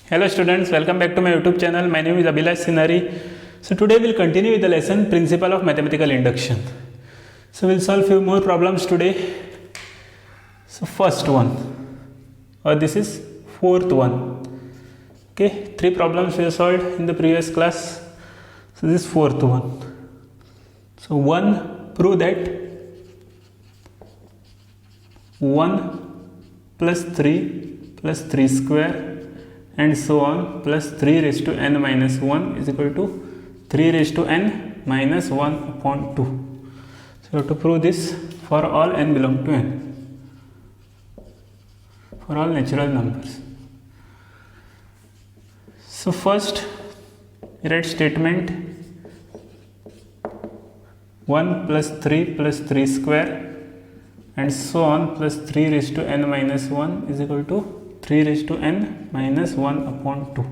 Hello students, welcome back to my YouTube channel. My name is Abhilash Sinari. So today we'll continue with the lesson Principle of Mathematical Induction. So we'll solve few more problems today. So first one, or this is fourth one. Okay, 3 problems we have solved in the previous class. So this is fourth one. So 1, prove that 1 plus 3 plus 3 square and so on plus 3 raised to n minus 1 is equal to 3 raised to n minus 1 upon 2. So you have to prove this for all n belong to n, for all natural numbers. So first write statement 1 plus 3 square and so on plus 3 raised to n minus 1 is equal to 3 raised to n minus 1 upon 2.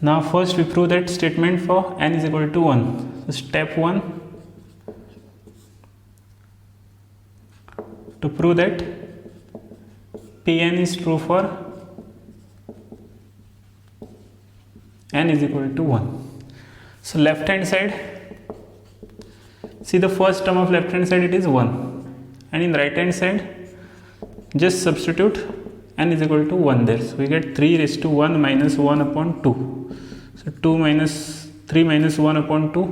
Now first we prove that statement for n is equal to 1. So step 1, to prove that Pn is true for n is equal to 1. So left hand side, see the first term of left hand side it is 1, and in right hand side just substitute n is equal to 1 there. So we get 3 raised to 1 minus 1 upon 2. So 2 minus 3 minus 1 upon 2,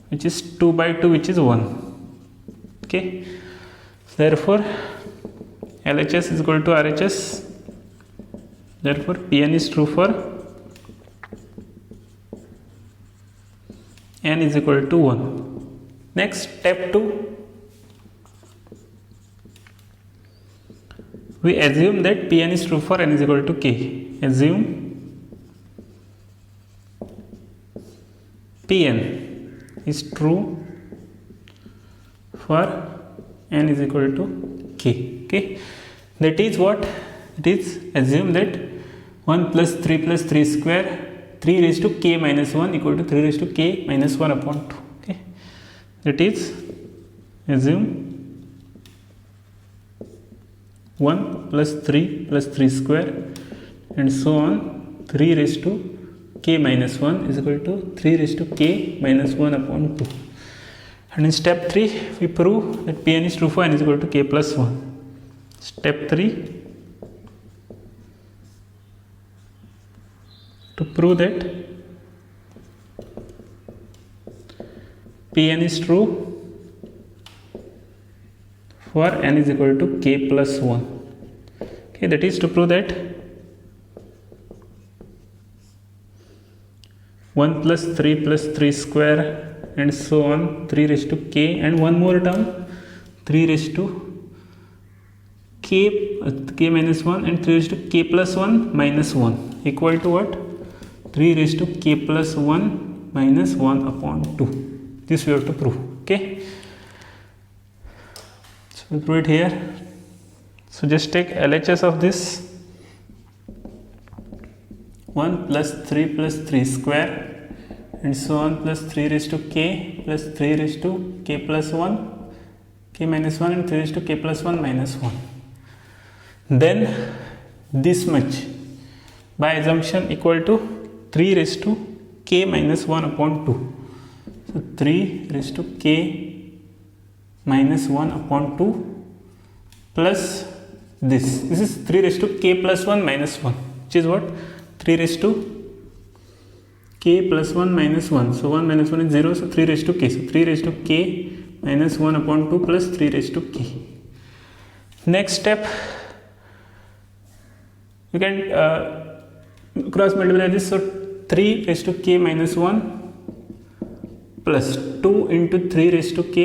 which is 2 by 2, which is 1. Okay. So therefore LHS is equal to RHS. Therefore Pn is true for n is equal to 1. Next, step 2. We assume that Pn is true for n is equal to k. Assume Pn is true for n is equal to k. Okay, that is what it is. Assume that 1 plus 3 square 3 raised to k minus 1 equal to 3 raised to k minus 1 upon 2. Okay, that is assume 1 plus 3 square and so on 3 raised to k minus 1 is equal to 3 raised to k minus 1 upon 2. And in step 3 we prove that Pn is true for n is equal to k plus 1. Step 3, to prove that Pn is true for n is equal to k plus 1. Okay, that is to prove that 1 plus 3 square and so on 3 raised to k and one more term 3 raised to k minus 1 and 3 raised to k plus 1 minus 1 equal to what? 3 raised to k plus 1 minus 1 upon 2. This we have to prove. Okay, so we'll prove it here. So just take LHS of this 1 plus 3 square and so on plus 3 raised to k plus 3 raised to k plus 1 k minus 1 and 3 raised to k plus 1 minus 1. Then this much by assumption equal to 3 raised to k minus 1 upon 2. So 3 raised to k minus 1 upon 2 plus this is 3 raised to k plus 1 minus 1, which is what? 3 raised to k plus 1 minus 1. So 1 minus 1 is 0, so 3 raised to k. So 3 raised to k minus 1 upon 2 plus 3 raised to k. Next step, you can cross multiply this. So 3 raised to k minus 1 plus 2 into 3 raised to k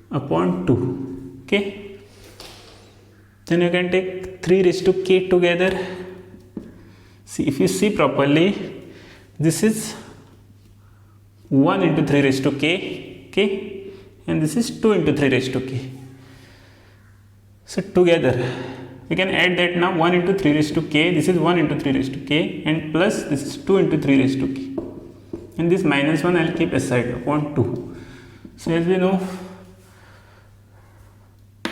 upon 2. Okay, then you can take 3 raised to k together. See, if you see properly, this is 1 into 3 raised to k, okay, and this is 2 into 3 raised to k. So together we can add that now 1 into 3 raised to k, this is 1 into 3 raised to k, and plus this is 2 into 3 raised to k, and this minus 1 I will keep aside upon 2. So as we know,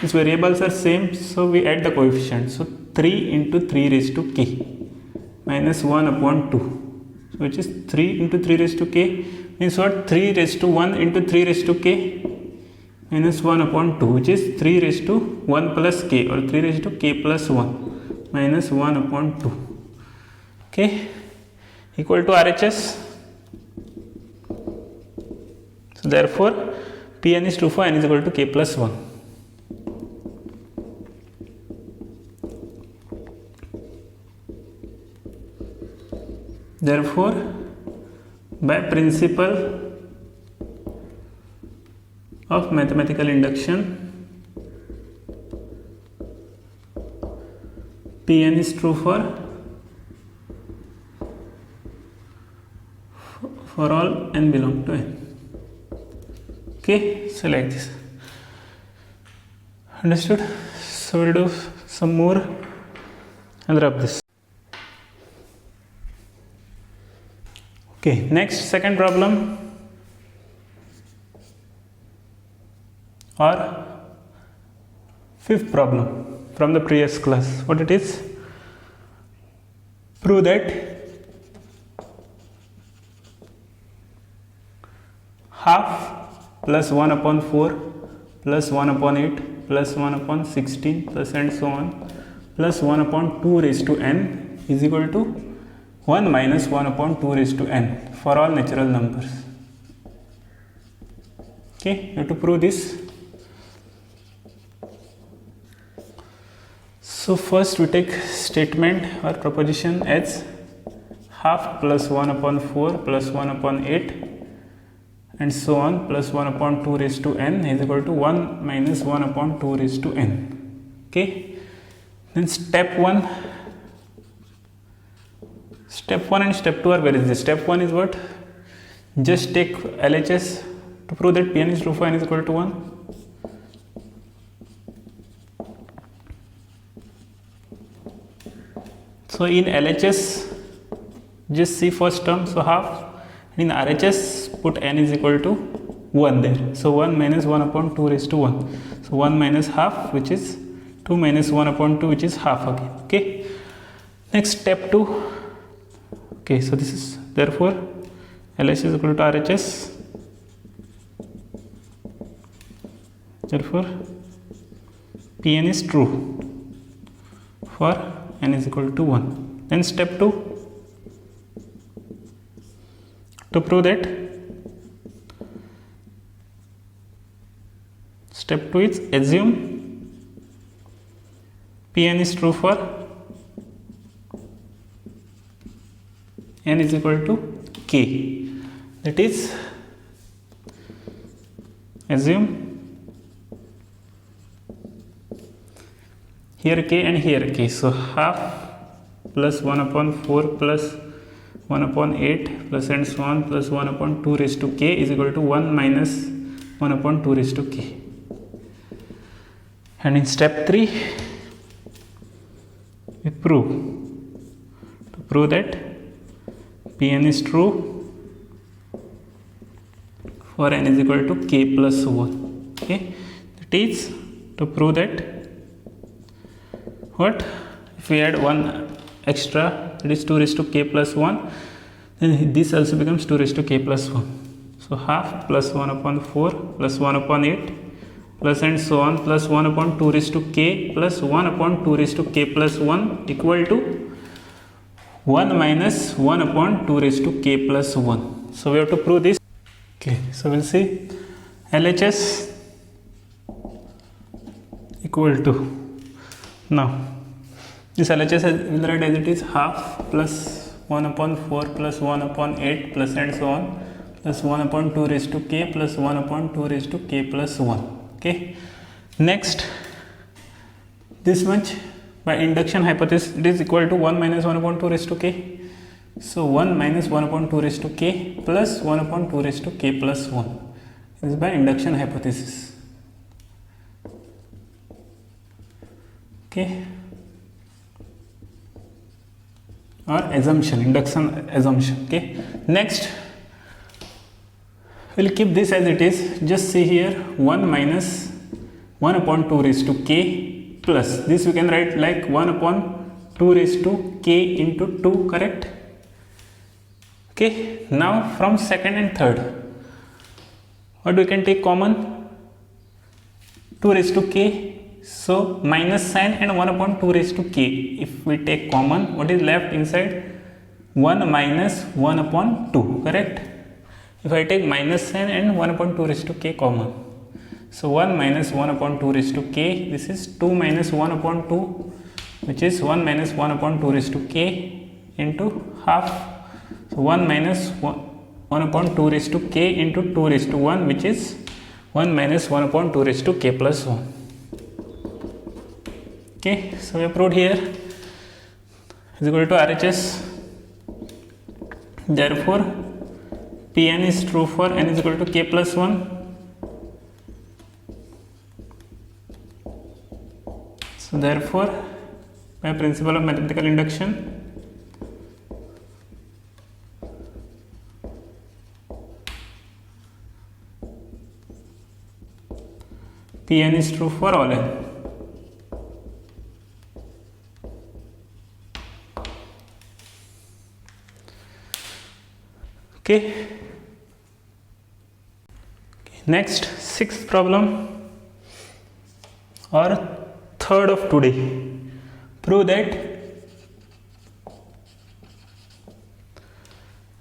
these variables are same, so we add the coefficient. So 3 into 3 raised to k. minus 1 upon 2. So which is 3 into 3 raised to k means what? 3 raised to 1 into 3 raised to k minus 1 upon 2, which is 3 raised to 1 plus k, or 3 raised to k plus 1 minus 1 upon 2. Okay, equal to RHS. So therefore Pn is true for n is equal to k plus 1. Therefore, by principle of mathematical induction, Pn is true for all n belong to n. Okay, so like this. Understood? So we'll do some more and rub this. Okay, next, second problem, or fifth problem from the previous class. What it is? Prove that half plus 1 upon 4 plus 1 upon 8 plus 1 upon 16 plus and so on plus 1 upon 2 raised to n is equal to 1 minus 1 upon 2 raised to n for all natural numbers. Okay, you have to prove this. So first we take statement or proposition as half plus 1 upon 4 plus 1 upon 8 and so on plus 1 upon 2 raised to n is equal to 1 minus 1 upon 2 raised to n. Okay, then step 1 and step 2 are very easy. Step 1 is what? Just take LHS to prove that Pn is true for n is equal to 1. So in LHS, just see first term, so half. In RHS, put n is equal to 1 there. So 1 minus 1 upon 2 raised to 1. So 1 minus half, which is 2 minus 1 upon 2, which is half again. Okay. Next, step 2. Okay, so this is therefore LHS is equal to RHS. Therefore Pn is true for n is equal to 1. Then step 2, to prove that, step 2 is assume Pn is true for n is equal to k. That is, assume here k and here k. So half plus 1 upon 4 plus 1 upon 8 plus and so on plus 1 upon 2 raised to k is equal to 1 minus 1 upon 2 raised to k. And in step 3, we prove, to prove that Pn is true for n is equal to k plus 1. Okay, that is to prove that what? If we add 1 extra, that is 2 raised to k plus 1, then this also becomes 2 raised to k plus 1. So half plus 1 upon 4 plus 1 upon 8 plus and so on plus 1 upon 2 raised to k plus 1 upon 2 raised to k plus 1 equal to 1 minus 1 upon 2 raised to k plus 1. So we have to prove this. Okay, so we'll see LHS equal to, now this LHS will write as it is half plus 1 upon 4 plus 1 upon 8 plus and so on plus 1 upon 2 raised to k plus 1 upon 2 raised to k plus 1. Okay, next, this much by induction hypothesis, it is equal to 1 minus 1 upon 2 raised to k. So 1 minus 1 upon 2 raised to k plus 1 upon 2 raised to k plus 1. This is by induction hypothesis. Okay, or assumption, induction assumption. Okay, next we'll keep this as it is. Just see here 1 minus 1 upon 2 raised to k plus, this we can write like 1 upon 2 raised to k into 2, correct? Okay, now from second and third, what we can take common? 2 raised to k, so minus sign and 1 upon 2 raised to k. If we take common, what is left inside? 1 minus 1 upon 2, correct? If I take minus sign and 1 upon 2 raised to k common, so 1 minus 1 upon 2 raised to k, this is 2 minus 1 upon 2, which is 1 minus 1 upon 2 raised to k into half. So 1 minus 1 upon 2 raised to k into 2 raised to 1, which is 1 minus 1 upon 2 raised to k plus 1. Okay, so we have proved here is equal to RHS. Therefore, Pn is true for n is equal to k plus 1. So therefore, by principle of mathematical induction, Pn is true for all n. Okay. Next, sixth problem or third of today. Prove that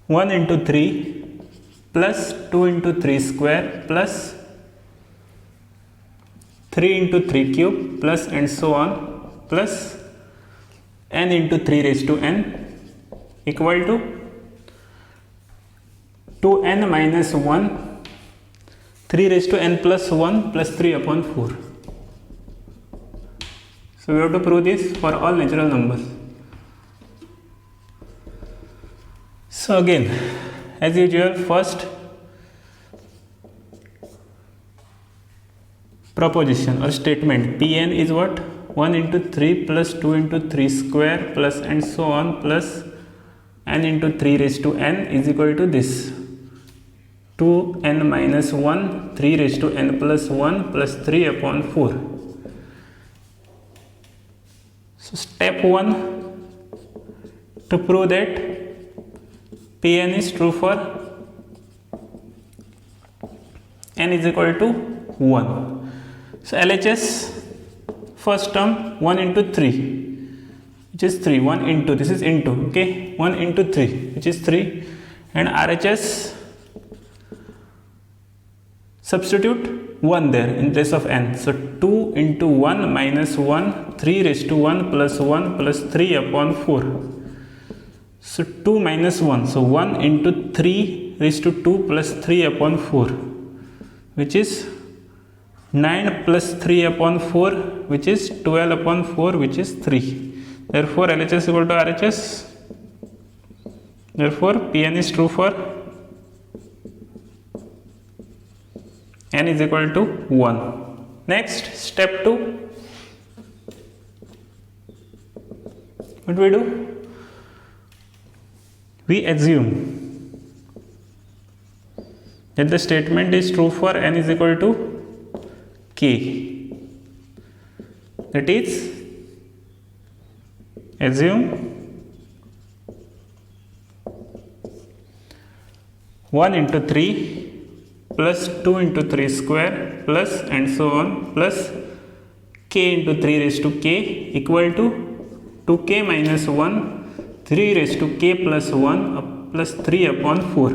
1 into 3 plus 2 into 3 square plus 3 into 3 cube plus and so on plus n into 3 raised to n equal to 2n minus 1 3 raised to n plus 1 plus 3 upon 4. So we have to prove this for all natural numbers. So again, as usual, first proposition or statement, Pn is what? 1 into 3 plus 2 into 3 square plus and so on plus n into 3 raised to n is equal to this 2n minus 1 3 raised to n plus 1 plus 3 upon 4. So step 1, to prove that Pn is true for n is equal to 1. So LHS, first term 1 into 3, which is 3, 1 into, this is into, okay, 1 into 3, which is 3, and RHS, substitute 1 there in place of n. So 2 into 1 minus 1, 3 raised to 1 plus 1 plus 3 upon 4. So 2 minus 1, so 1 into 3 raised to 2 plus 3 upon 4, which is 9 plus 3 upon 4, which is 12 upon 4, which is 3. Therefore, LHS is equal to RHS. Therefore, Pn is true for n is equal to 1. Next, step 2. What do we do? We assume that the statement is true for n is equal to k. That is, assume 1 into 3 plus 2 into 3 square plus and so on plus k into 3 raised to k equal to 2k minus 1 3 raised to k plus 1 plus 3 upon 4.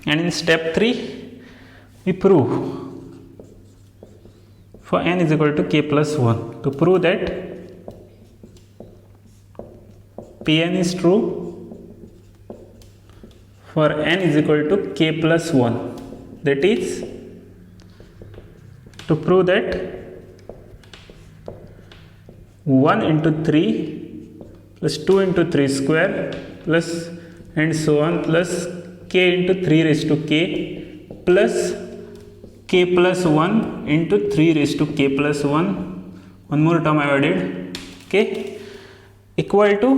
And in step 3, we prove for n is equal to k plus 1. To prove that Pn is true for n is equal to k plus 1. That is, to prove that 1 into 3 plus 2 into 3 square plus and so on plus k into 3 raised to k plus k plus 1 into 3 raised to k plus 1, one more term I added, okay, equal to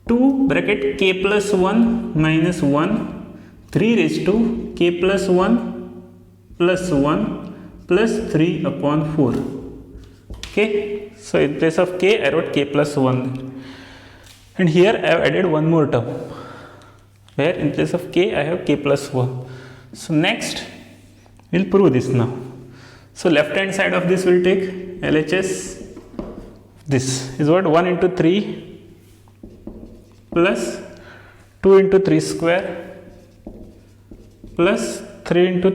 2 bracket k plus 1 minus 1 3 raised to k plus 1 plus 1 plus 3 upon 4. Okay, so in place of k I wrote k plus 1 there. And here I have added one more term where in place of k I have k plus 1. So next we'll prove this now. So left hand side of this will take LHS. This is what 1 into 3 plus 2 into 3 square plus 3 into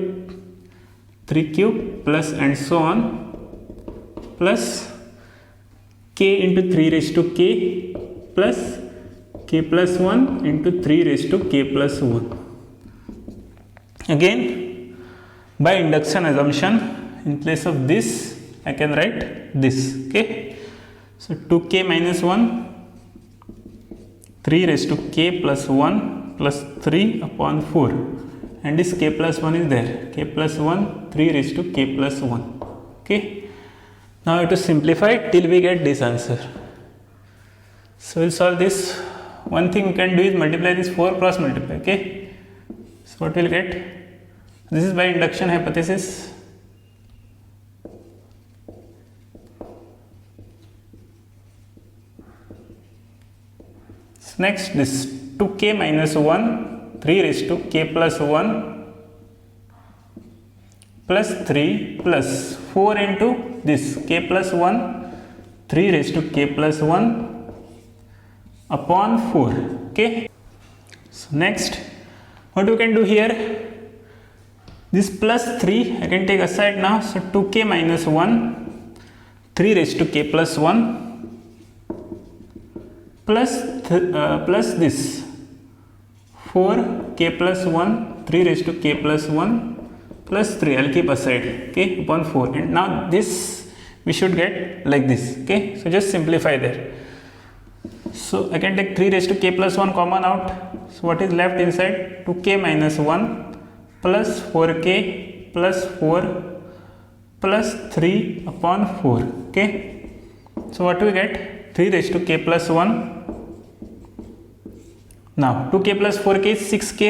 3 cube plus and so on plus k into 3 raised to k plus k plus 1 into 3 raised to k plus 1. Again, by induction assumption, in place of this I can write this. Okay, so 2k minus 1, 3 raised to k plus 1 plus 3 upon 4, and this k plus 1 is there, k plus 1, 3 raised to k plus 1. Okay, now I have to simplify till we get this answer. So we'll solve this. One thing we can do is multiply this 4 cross multiply. Okay, so what we'll get, this is by induction hypothesis. So next, this 2k minus 1, 3 raised to k plus 1 plus 3 plus 4 into this k plus 1, 3 raised to k plus 1 upon 4. Okay, so next what we can do here, this plus 3 I can take aside now. So 2k minus 1, 3 raised to k plus 1 plus this 4 k plus 1, 3 raised to k plus 1 plus 3 I'll keep aside, okay, upon 4, and now this we should get like this. Okay, so just simplify there. So I can take 3 raised to k plus 1 common out. So what is left inside, 2k minus 1 plus 4k plus 4 plus 3 upon 4. Okay, so what do we get, 3 raised to k plus 1. Now 2k plus 4k is 6k.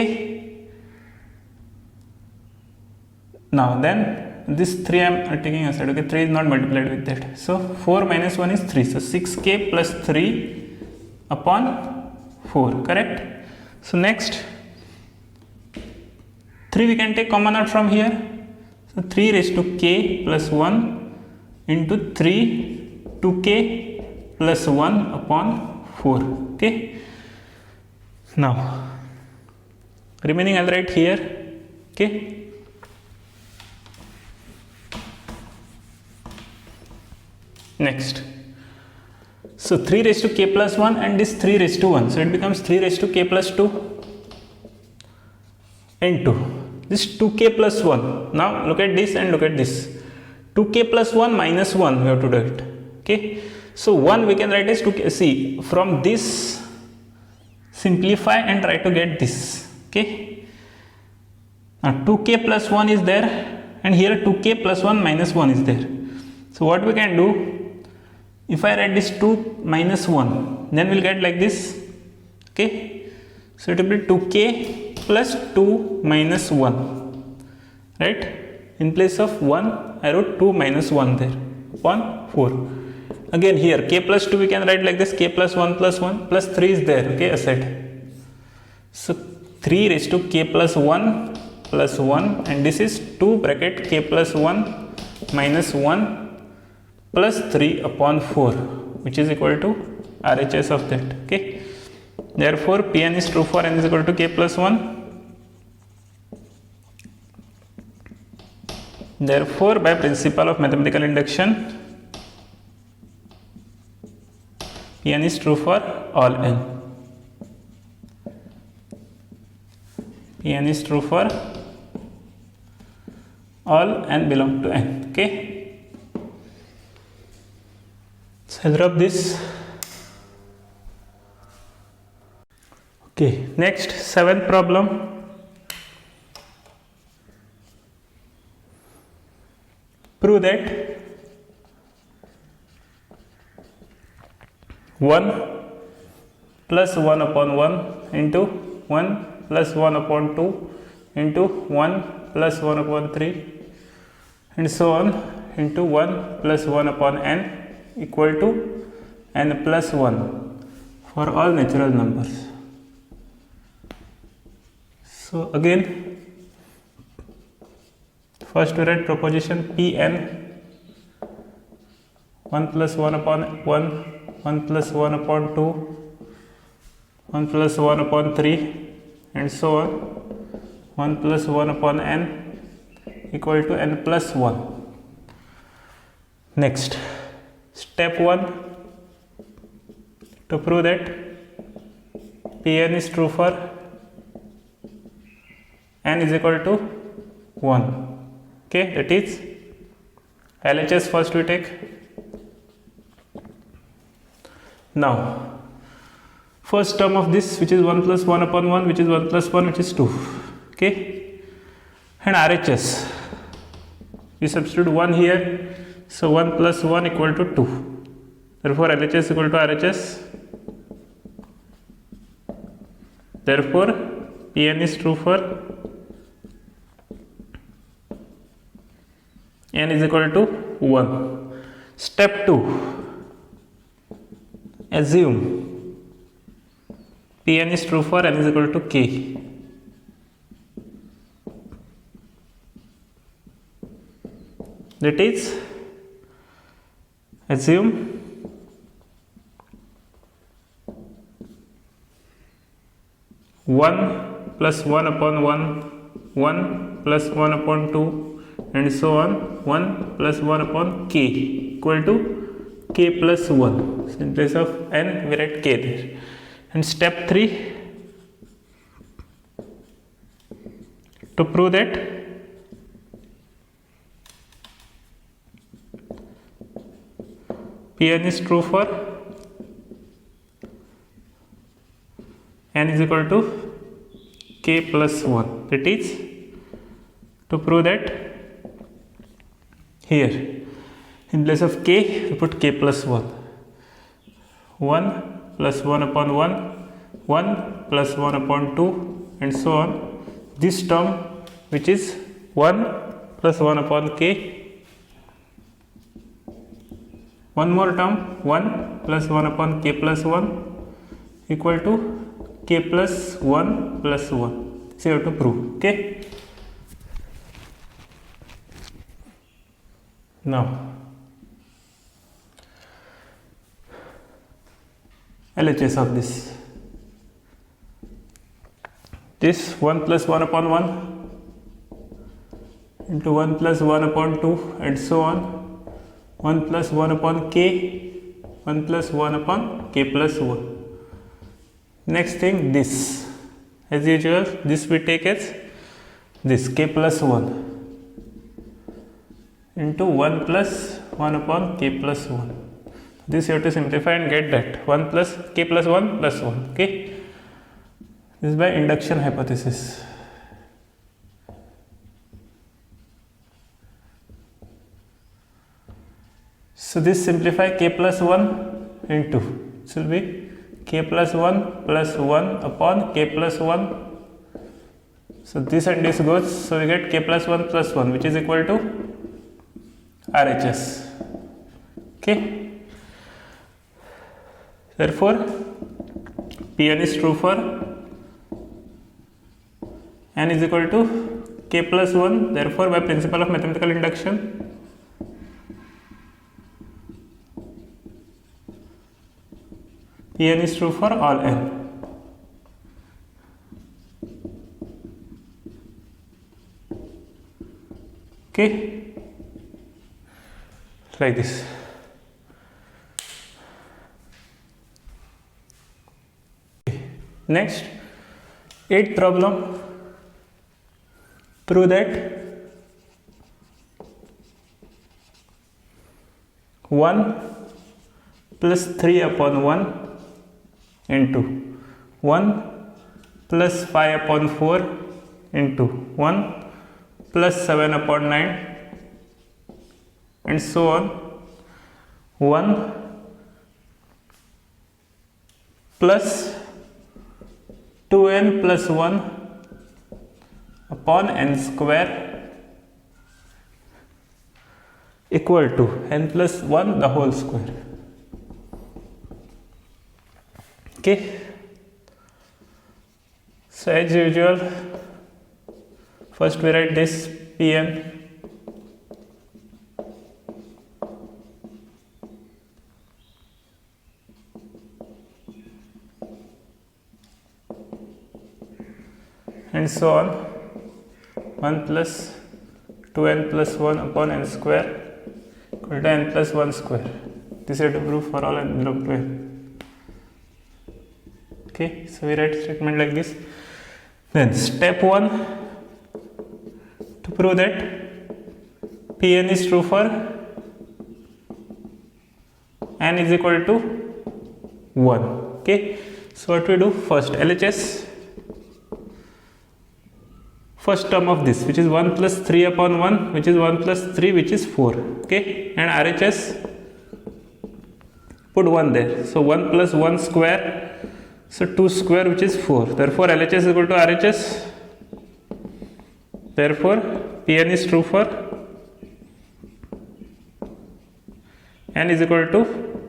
Now then this 3 I am taking aside. Okay, 3 is not multiplied with that. So 4 minus 1 is 3. So 6k plus 3 upon 4, correct? So next 3 we can take common out from here. So 3 raised to k plus 1 into 3 2k plus 1 upon 4. Okay, now remaining I'll write here. Okay, next, so 3 raised to k plus 1 and this 3 raised to 1, so it becomes 3 raised to k plus 2 into this 2k plus 1. Now look at this and look at this, 2k plus 1 minus 1 we have to do it. Okay, so 1 we can write as 2k. See, from this simplify and try to get this. Okay, now 2k plus 1 is there and here 2k plus 1 minus 1 is there. So what we can do, if I write this 2 minus 1, then we'll get like this. Okay, so it will be 2k plus 2 minus 1, right? In place of 1 I wrote 2 minus 1 there upon 4. Again here k plus 2 we can write like this, k plus 1 plus 1 plus 3 is there. Okay, aside. So 3 raised to k plus 1 plus 1, and this is 2 bracket k plus 1 minus 1 plus 3 upon 4, which is equal to RHS of that. Okay, therefore Pn is true for n is equal to k plus 1. Therefore by principle of mathematical induction, Pn is true for all n. Pn is true for all n belong to n. Okay, so I'll rub this. Okay, next 7th problem. Prove that 1 plus 1 upon 1 into 1 plus 1 upon 2 into 1 plus 1 upon 3 and so on into 1 plus 1 upon n equal to n plus 1 for all natural numbers. So again, first we write proposition Pn 1 plus 1 upon 1, 1 plus 1 upon 2, 1 plus 1 upon 3 and so on, 1 plus 1 upon n equal to n plus 1. Next, step 1, to prove that Pn is true for n is equal to 1. Okay, that is LHS first we take. Now, first term of this, which is 1 plus 1 upon 1, which is 1 plus 1, which is 2. Okay, and RHS, we substitute 1 here, so 1 plus 1 equal to 2. Therefore, LHS equal to RHS. Therefore, Pn is true for n is equal to 1. Step 2, assume Pn is true for n is equal to k. That is, assume one plus 1 upon 1, 1 plus 1 upon 2 and so on, 1 plus 1 upon k equal to k plus 1. So in place of n we write k there. And step 3, to prove that Pn is true for n is equal to k plus 1. That is, to prove that here in place of k we put k plus 1. 1 plus 1 upon 1, 1 plus 1 upon 2 and so on. This term which is 1 plus 1 upon k, one more term 1 plus 1 upon k plus 1 equal to k plus 1 plus 1. So you have to prove. Okay, now LHS of this 1 plus 1 upon 1 into 1 plus 1 upon 2 and so on, 1 plus 1 upon k, 1 plus 1 upon k plus 1. Next thing, this, as usual, this we take as this k plus 1 into 1 plus 1 upon k plus 1. This you have to simplify and get that 1 plus k plus 1 plus 1. Okay, this is by induction hypothesis. So this simplify k plus 1 into, this will be k plus 1 plus 1 upon k plus 1. So this and this goes, so we get k plus 1 plus 1 which is equal to RHS. Okay, therefore Pn is true for n is equal to k plus 1. Therefore, by principle of mathematical induction, Pn is true for all n. Okay, like this. Next, 8th problem, prove that 1 plus 3 upon 1 into 1 plus 5 upon 4 into 1 plus 7 upon 9 and so on, 1 plus 2n plus 1 upon n square equal to n plus 1 the whole square. Okay, so as usual, first we write this Pn and so on, 1 plus 2n plus 1 upon n square equal to n plus 1 square. This is to prove for all n belong to n. Okay, so we write statement like this. Then step 1, to prove that Pn is true for n is equal to 1. Okay, so what we do first, LHS first term of this, which is 1 plus 3 upon 1, which is 1 plus 3, which is 4. Okay, and RHS, put 1 there. So 1 plus 1 square, so 2 square, which is 4. Therefore LHS is equal to RHS. Therefore Pn is true for n is equal to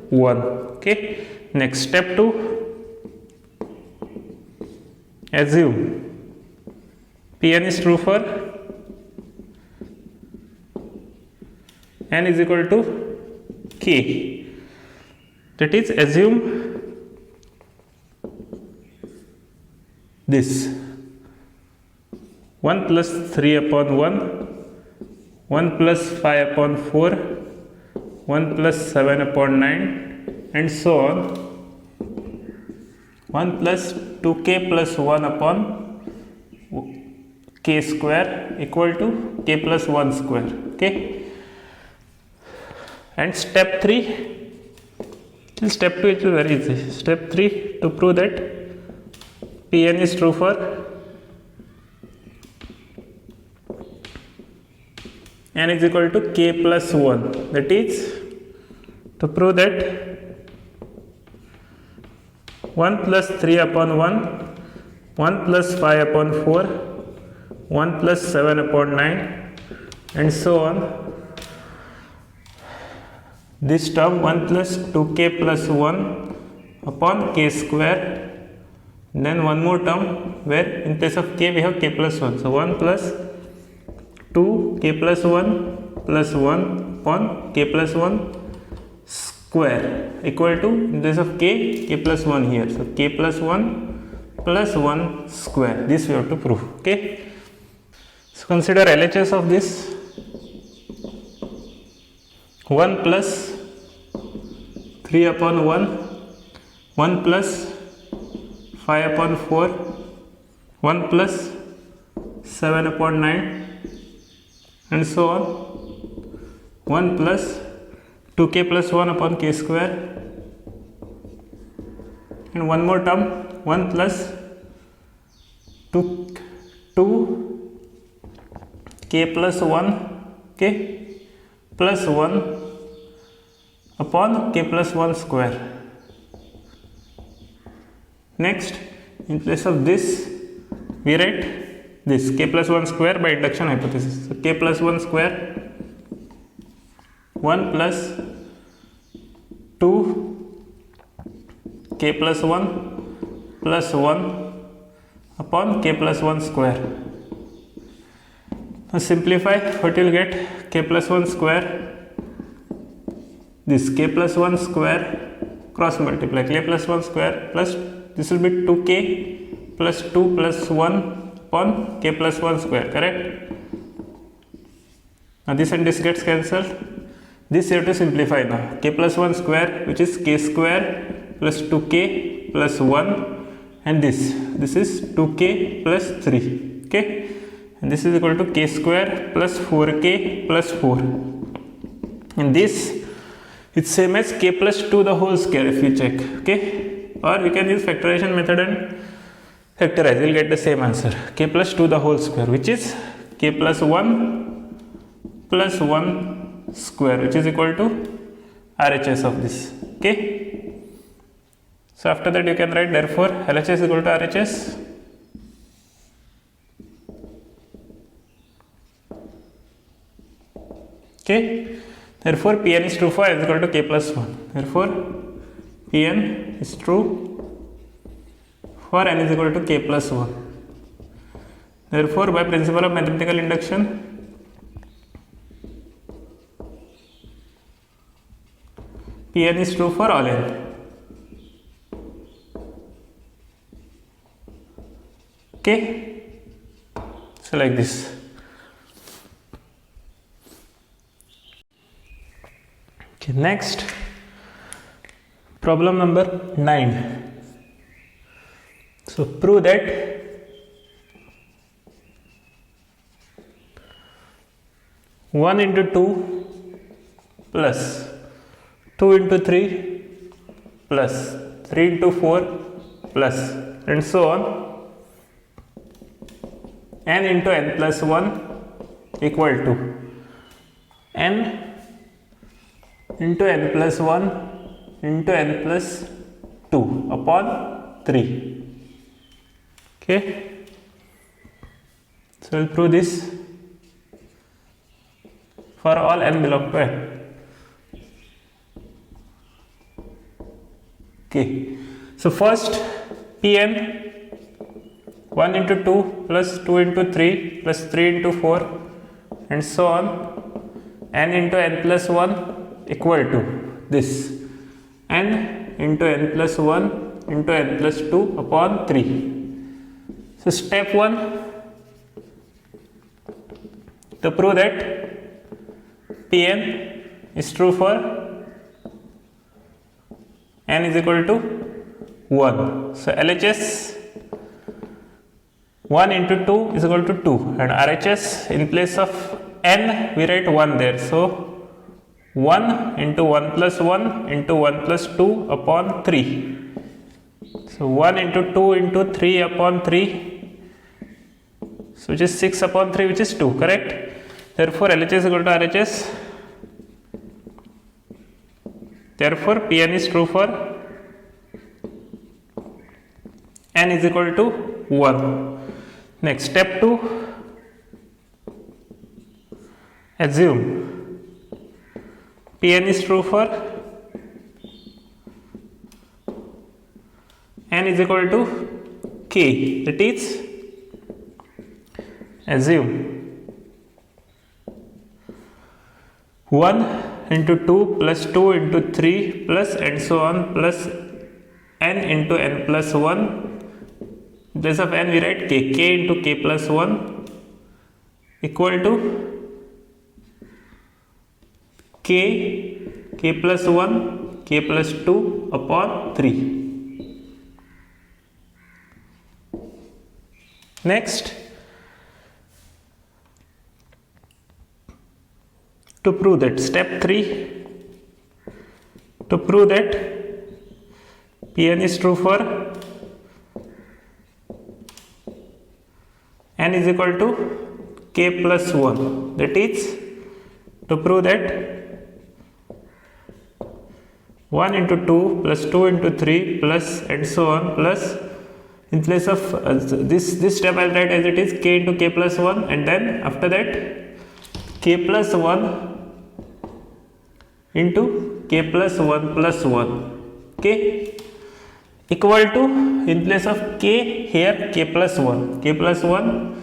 1. Okay, next step 2, assume Pn is true for n is equal to k. That is, assume this 1 plus 3 upon 1, 1 plus 5 upon 4, 1 plus 7 upon 9, and so on, 1 plus 2k plus 1 upon k square equal to k plus 1 square. Okay, and step 3, step 2 is very easy. Step 3, to prove that Pn is true for n is equal to k plus 1. That is, to prove that 1 plus 3 upon 1, 1 plus 5 upon 4, 1 plus 7 upon 9, and so on. This term 1 plus 2k plus 1 upon k square. Then one more term where in place of k we have k plus 1. So 1 plus 2 k plus 1 plus 1 upon k plus 1 square equal to, in place of k plus 1 here. So k plus 1 plus 1 square. This we have to prove. Okay. So consider LHS of this. 1 plus 3 upon 1, 1 plus 5 upon 4, 1 plus 7 upon 9, and so on, 1 plus 2k plus 1 upon k square, and one more term 1 plus 2 k plus 1 k plus 1 upon k plus 1 square. Next, in place of this we write this k plus 1 square by induction hypothesis. So k plus 1 square, 1 plus 2 k plus 1 plus 1 upon k plus 1 square. Now simplify, what you will get? K plus 1 square, this k plus 1 square, cross multiply k plus 1 square plus this will be 2k plus 2 plus 1 upon k plus 1 square, correct? Now this and this gets cancelled. This you have to simplify now. K plus 1 square, which is k square plus 2k plus 1, and this is 2k plus 3. Okay, and this is equal to k square plus 4k plus 4, and this it's same as k plus 2 the whole square if you check. Okay, or we can use factorization method and factorize, we'll get the same answer. K plus 2 the whole square, which is k plus 1 plus 1 square, which is equal to RHS of this. Okay, so after that you can write, therefore LHS is equal to RHS. Okay, therefore Pn is true for n is equal to k plus 1. Therefore Pn is true for n is equal to k plus 1. Therefore by principle of mathematical induction, Pn is true for all n. Okay, so like this. Okay, next problem number 9. So prove that one into 2 plus 2 into 3 plus 3 into 4 plus and so on n into n plus 1 equal to n into n plus 1 into n plus 2 upon 3. Okay, so we'll prove this for all n belong to n. Okay, so first Pn 1 into 2 plus 2 into 3 plus 3 into 4 and so on n into n plus 1 equal to this n into n plus 1 into n plus 2 upon 3. So step 1, to prove that Pn is true for n is equal to 1. So LHS 1 into 2 is equal to 2 and RHS in place of n we write 1 there. So 1 into 1 plus 1 into 1 plus 2 upon 3. So 1 into 2 into 3 upon 3, so which is 6 upon 3, which is 2, correct? Therefore LHS is equal to RHS. Therefore Pn is true for n is equal to 1. Next, step 2, assume Pn is true for n is equal to k. That is, assume 1 into 2 plus 2 into 3 plus and so on plus n into n plus 1. In place of n we write k, k into k plus 1 equal to k, k plus 1, k plus 2 upon 3. Next, to prove that, step 3, to prove that Pn is true for n is equal to k plus 1. That is, to prove that 1 into 2 plus 2 into 3 plus and so on plus in place of this step I'll write as it is k into k plus 1 and then after that k plus 1 into k plus 1 plus 1, okay, equal to in place of k here k plus 1, k plus 1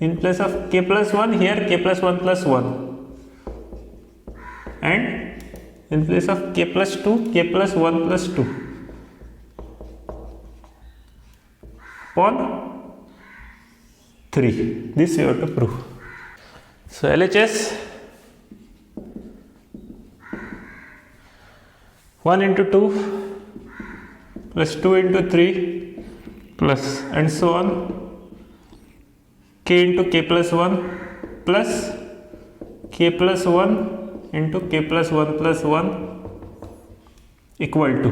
in place of k plus 1 here k plus 1 plus 1 and in place of k plus 2 k plus 1 plus 2 upon 3. This you have to prove. So LHS 1 into 2 plus 2 into 3 plus and so on k into k plus 1 plus k plus 1 into k plus 1 plus 1 equal to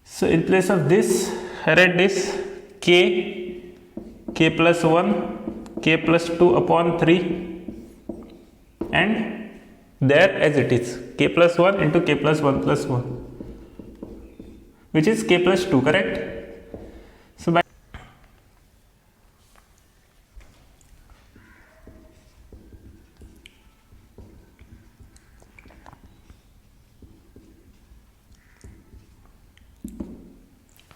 so in place of this I write this k plus 1 k plus 2 upon 3 and there as it is k plus 1 into k plus 1 plus 1 which is k plus 2, correct? So by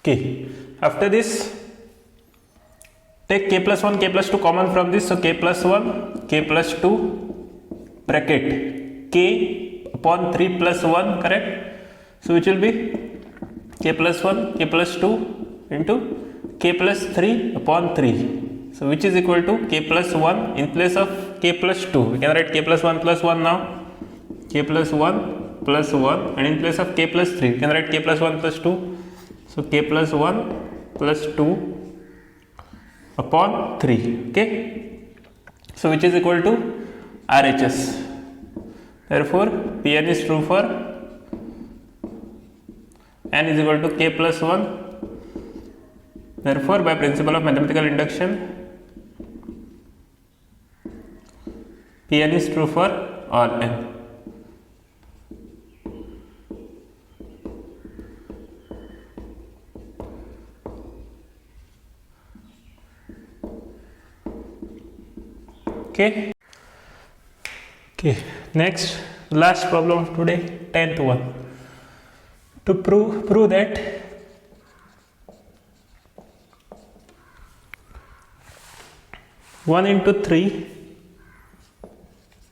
k. After this, take k plus 1, k plus 2 common from this. So k plus 1, k plus 2 bracket k upon 3 plus 1, correct? So which will be k plus 1, k plus 2 into k plus 3 upon 3. So which is equal to k plus 1 in place of k plus 2. We can write k plus 1 plus 1 now. K plus 1 plus 1, and in place of k plus 3 we can write k plus 1 plus 2. So k plus 1 plus 2 upon 3. Okay. So which is equal to RHS. Therefore Pn is true for n is equal to k plus 1. Therefore by principle of mathematical induction, Pn is true for all n. Okay. Next, last problem of today, 10th one. To prove that one into 3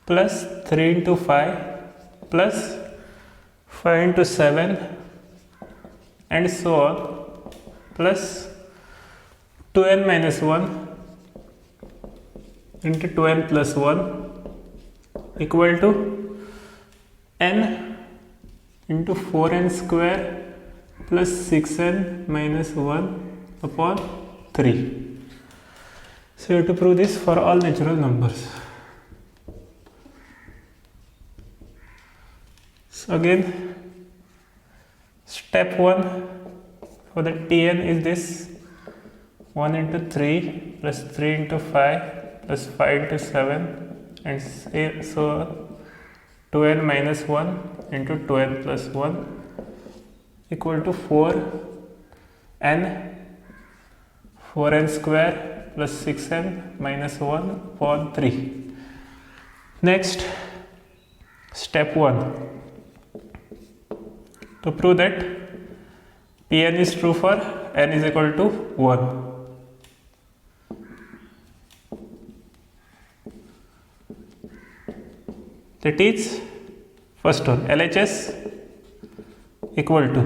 plus 3 into 5 plus 5 into 7 and so on plus 2n minus 1 into 2n plus 1 equal to n into 4n square plus 6n minus 1 upon 3. So you have to prove this for all natural numbers. So again, step 1 for the Tn is this: 1 into 3 plus 3 into 5 plus 5 into 7 and so 2n minus 1 into 2n plus 1 equal to 4n square plus 6n minus 1 upon 3. Next, step 1, to prove that Pn is true for n is equal to 1. That is, first one, LHS equal to,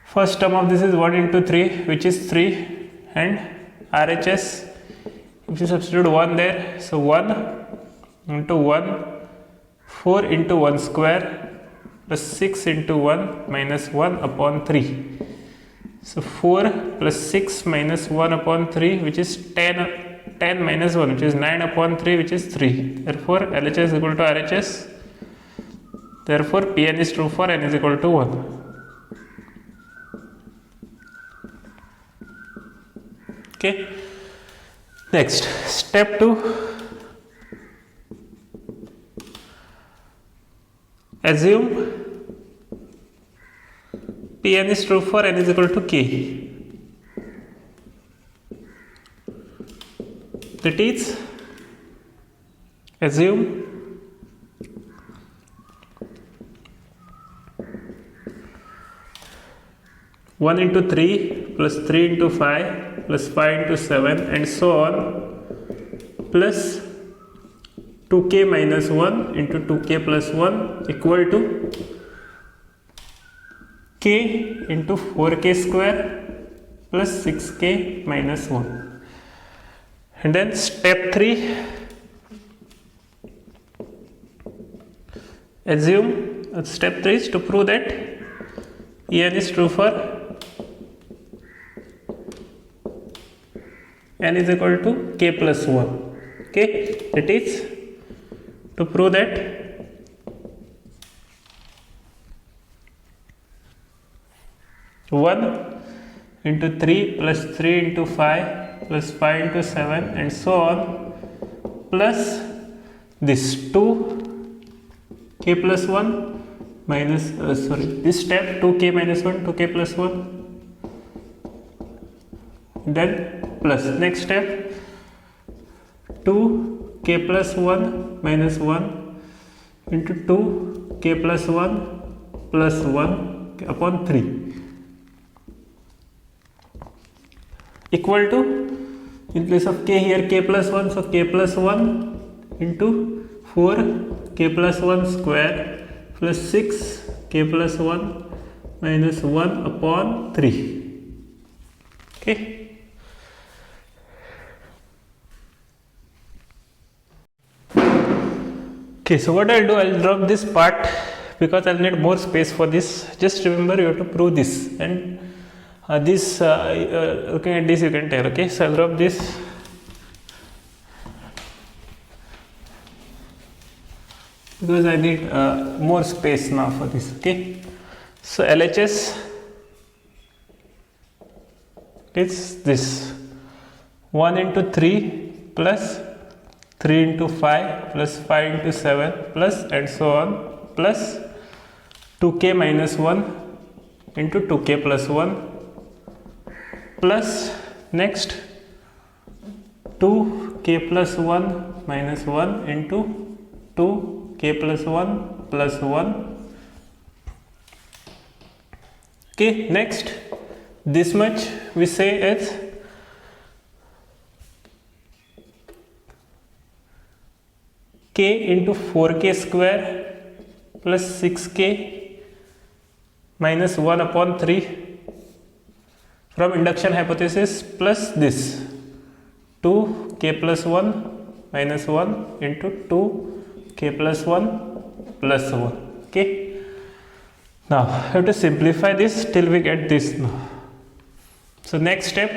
first term of this is 1 into 3 which is 3, and RHS, if you substitute 1 there, so 1 into 1, 4 into 1 square plus 6 into 1 minus 1 upon 3. So 4 plus 6 minus 1 upon 3 which is 10 minus 1 which is 9 upon 3 which is 3. Therefore LHS is equal to RHS. Therefore Pn is true for n is equal to 1. Okay. Next, step 2. Assume Pn is true for n is equal to k. That is, assume one into 3 plus 3 into 5 plus 5 into 7 and so on plus 2k minus 1 into 2k plus 1 equal to k into 4k square plus 6k minus 1. And then step 3, assume, step 3 is to prove that En is true for n is equal to k plus 1. Okay, that is to prove that one into 3 plus 3 into 5 plus 5 into 7 and so on plus this 2 k plus 1 minus this step 2k minus 1 2k plus 1, then plus next step 2k plus 1 minus 1 into 2k plus 1 plus 1 upon 3. equal to, in place of k here k plus 1, so k plus 1 into 4 k plus 1 square plus 6 k plus 1 minus 1 upon 3. Okay. Okay, so what I'll do, I'll drop this part because I'll need more space for this. Just remember you have to prove this, and this looking at this you can tell. Okay, so I'll drop this. Because I need more space now for this. Okay, so LHS is this 1 into 3 plus 3 into 5 plus 5 into 7 plus and so on plus 2k minus 1 into 2k plus 1 plus next 2k plus 1 minus 1 into 2k plus 1 plus 1. Okay, next this much we say as k into 4k square plus 6k minus 1 upon 3 from induction hypothesis plus this 2k plus 1 minus 1 into 2k plus 1 plus 1. Okay, now I have to simplify this till we get this now. So next step,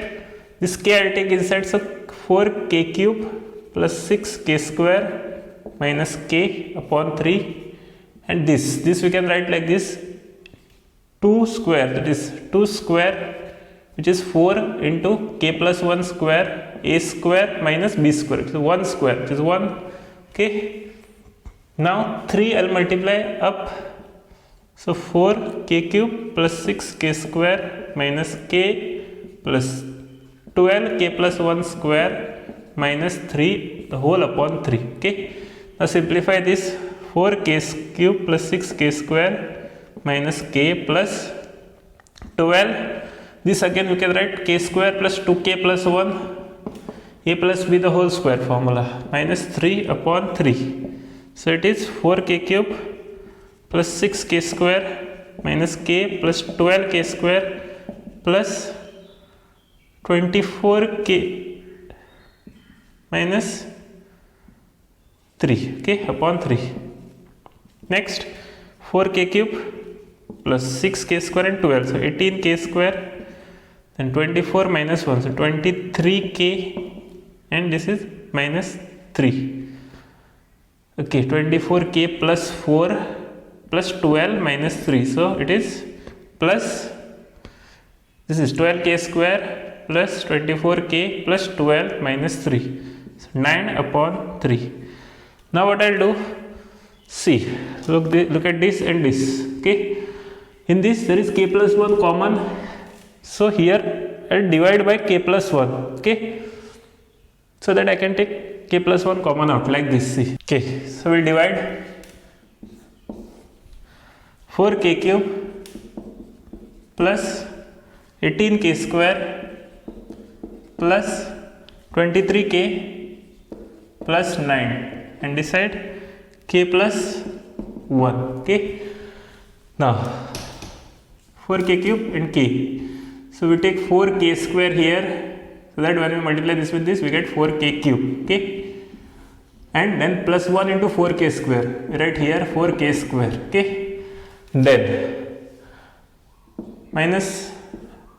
this k I'll take inside, so 4k cube plus 6k square minus k upon 3, and this we can write like this 2 square, that is 2 square which is 4 into k plus 1 square a square minus b square, so 1 square which is 1. Okay, now 3 I'll multiply up, so 4k cube plus 6k square minus k plus 12k plus 1 square minus 3 the whole upon 3. Okay, now simplify this 4k cube plus 6k square minus k plus 12. This again we can write k square plus 2k plus 1 a plus b the whole square formula minus 3 upon 3. So it is 4k cube plus 6k square minus k plus 12k square plus 24k minus 3, okay, upon 3. Next 4k cube plus 6k square and 12, so 18k square, then 24 minus 1, so 23k, and this is minus 3. Okay, 24k plus 4 plus 12 minus 3, so it is plus, this is 12k square plus 24k plus 12 minus 3, so 9 upon 3. Now what I'll do, see, look at this and this. Okay, in this there is k plus 1 common, so here I'll divide by k plus 1. Okay, so that I can take k plus 1 common out like this. See, okay, so we'll divide 4k cube plus 18k square plus 23k plus 9 and decide k plus 1. Okay, now 4k cube and k, so we take 4k square here, so that when we multiply this with this we get 4k cube. Okay, and then plus 1 into 4k square, we write here 4k square. Okay, then minus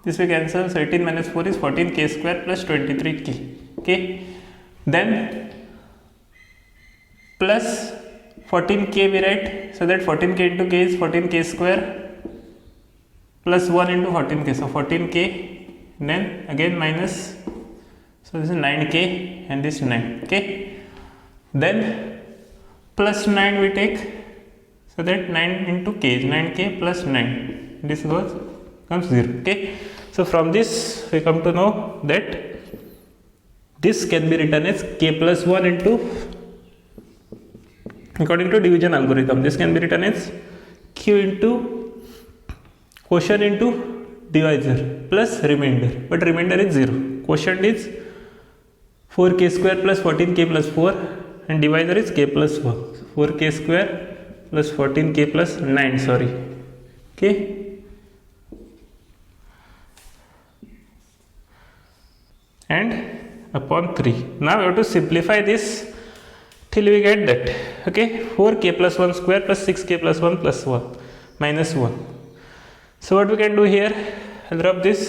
this we cancel, so 18 minus 4 is 14k square plus 23k. Okay, then plus 14k we write, so that 14k into k is 14k square plus 1 into 14k, so 14k, then again minus, so this is 9k and this 9. Okay, then plus 9 we take, so that 9 into k is 9k plus 9, this comes 0. Okay, so from this we come to know that this can be written as k plus 1 into, according to division algorithm, this can be written as q into quotient into divisor plus remainder, but remainder is 0. quotient is 4k square plus 14k plus 4 and divisor is k plus 1. 4k square plus 14k plus 9, sorry. Okay. And upon 3. Now we have to simplify this till we get that. Okay. 4k plus 1 square plus 6k plus 1 plus 1 minus 1. So what we can do here, I'll rub this.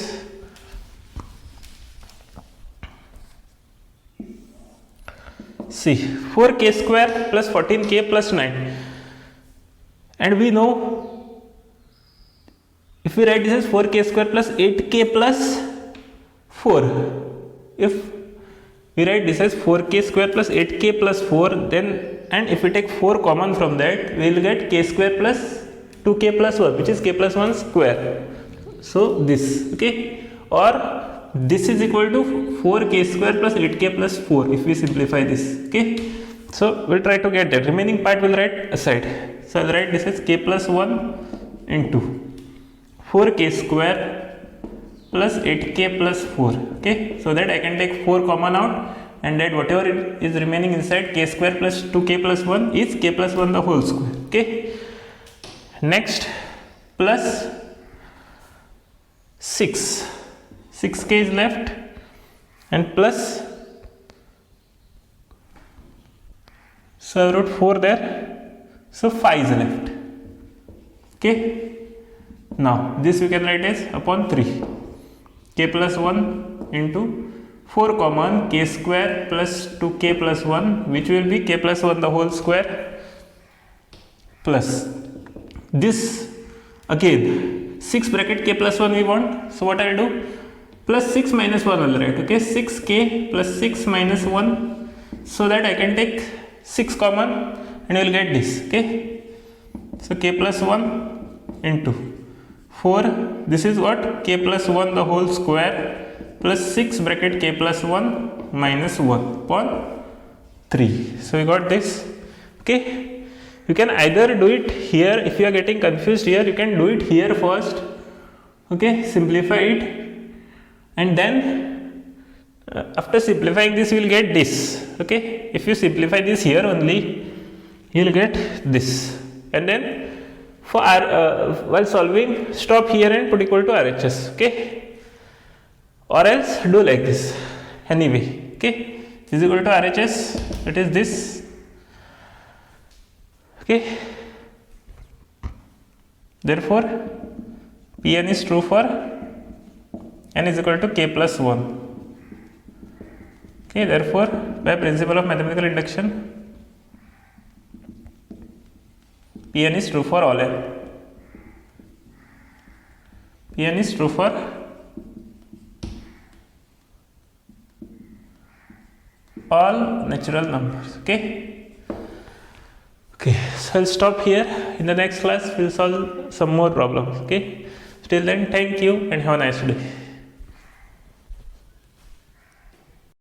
See, 4k square plus 14k plus 9. And we know, if we write this as 4k square plus 8k plus 4. If we write this as 4k square plus 8k plus 4, then, and if we take 4 common from that, we will get k square plus 2k plus 1, which is k plus 1 square. So this, okay, or this is equal to 4k square plus 8k plus 4 if we simplify this. Okay, so we'll try to get that. Remaining part we'll write aside. So I'll write this as k plus 1 into 4k square plus 8k plus 4. Okay, so that I can take 4 common out, and that whatever is remaining inside, k square plus 2k plus 1 is k plus 1 the whole square. Okay, next plus 6k is left, and plus, so I wrote 4 there, so 5 is left. Okay, now this we can write as upon 3, k plus 1 into 4 common k square plus 2k plus 1, which will be k plus 1 the whole square, plus this again 6 bracket k plus 1 we want. So what I will do, plus 6 minus 1 I will write. Okay, 6k plus 6 minus 1, so that I can take 6 common and you will get this. Okay, so k plus 1 into 4, this is what, k plus 1 the whole square plus 6 bracket k plus 1 minus 1 upon 3. So we got this. Okay, you can either do it here. If you are getting confused here, you can do it here first. Okay, simplify it, and then after simplifying this you will get this. Okay, if you simplify this here only, you will get this, and then for while solving, stop here and put equal to RHS. Okay, or else do like this anyway. Okay, this is equal to RHS, it is this. Okay, therefore Pn is true for n is equal to k plus 1. Okay, therefore by principle of mathematical induction, Pn is true for all n. Pn is true for all natural numbers. Okay, so I'll stop here. In the next class we'll solve some more problems. Okay, till then, thank you and have a nice day.